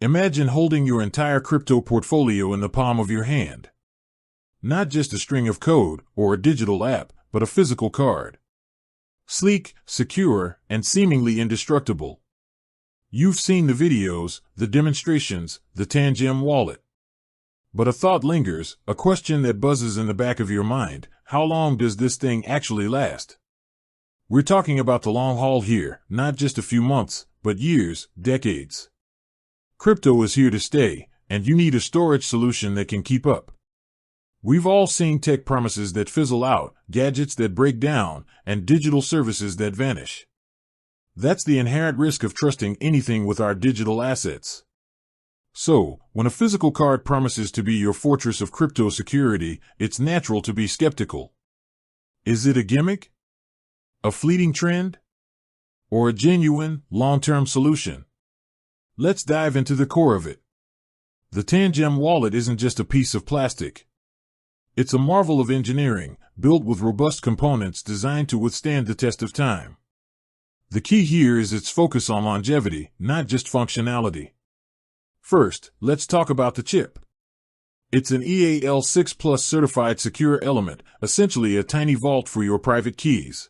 Imagine holding your entire crypto portfolio in the palm of your hand. Not just a string of code or a digital app, but a physical card. Sleek, secure, and seemingly indestructible. You've seen the videos, the demonstrations, the Tangem wallet. But a thought lingers, a question that buzzes in the back of your mind: how long does this thing actually last? We're talking about the long haul here, not just a few months, but years, decades. Crypto is here to stay, and you need a storage solution that can keep up. We've all seen tech promises that fizzle out, gadgets that break down, and digital services that vanish. That's the inherent risk of trusting anything with our digital assets. So, when a physical card promises to be your fortress of crypto security, it's natural to be skeptical. Is it a gimmick? A fleeting trend? Or a genuine, long-term solution? Let's dive into the core of it. The Tangem wallet isn't just a piece of plastic. It's a marvel of engineering, built with robust components designed to withstand the test of time. The key here is its focus on longevity, not just functionality. First, let's talk about the chip. It's an EAL6 Plus certified secure element, essentially a tiny vault for your private keys.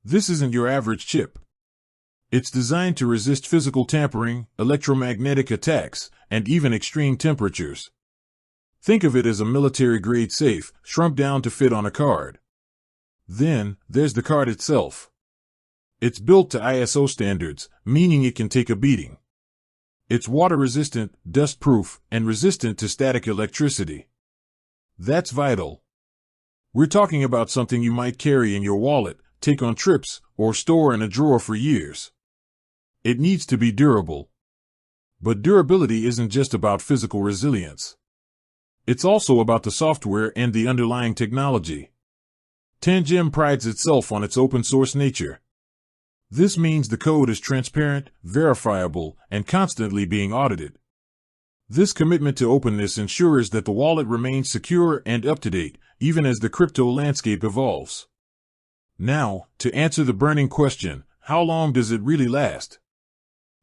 This isn't your average chip. It's designed to resist physical tampering, electromagnetic attacks, and even extreme temperatures. Think of it as a military-grade safe, shrunk down to fit on a card. Then, there's the card itself. It's built to ISO standards, meaning it can take a beating. It's water-resistant, dust-proof, and resistant to static electricity. That's vital. We're talking about something you might carry in your wallet, take on trips, or store in a drawer for years. It needs to be durable. But durability isn't just about physical resilience. It's also about the software and the underlying technology. Tangem prides itself on its open-source nature. This means the code is transparent, verifiable, and constantly being audited. This commitment to openness ensures that the wallet remains secure and up-to-date, even as the crypto landscape evolves. Now, to answer the burning question, how long does it really last?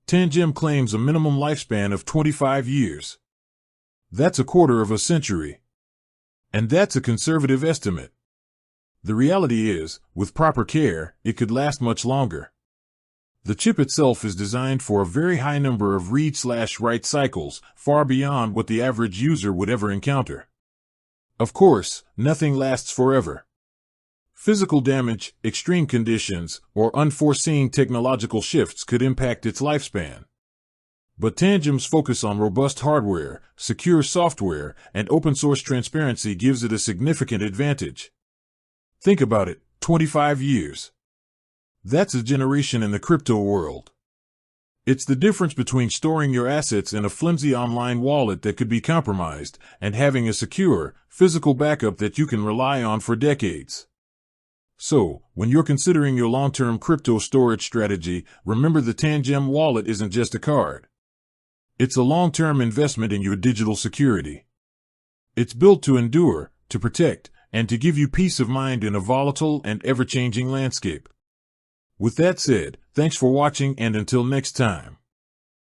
Tangem claims a minimum lifespan of 25 years. That's a quarter of a century. And that's a conservative estimate. The reality is, with proper care, it could last much longer. The chip itself is designed for a very high number of read/write cycles, far beyond what the average user would ever encounter. Of course, nothing lasts forever. Physical damage, extreme conditions, or unforeseen technological shifts could impact its lifespan. But Tangem's focus on robust hardware, secure software, and open-source transparency gives it a significant advantage. Think about it, 25 years. That's a generation in the crypto world. It's the difference between storing your assets in a flimsy online wallet that could be compromised and having a secure, physical backup that you can rely on for decades. So, when you're considering your long-term crypto storage strategy, remember the Tangem wallet isn't just a card. It's a long-term investment in your digital security. It's built to endure, to protect, and to give you peace of mind in a volatile and ever-changing landscape. With that said, thanks for watching, and until next time.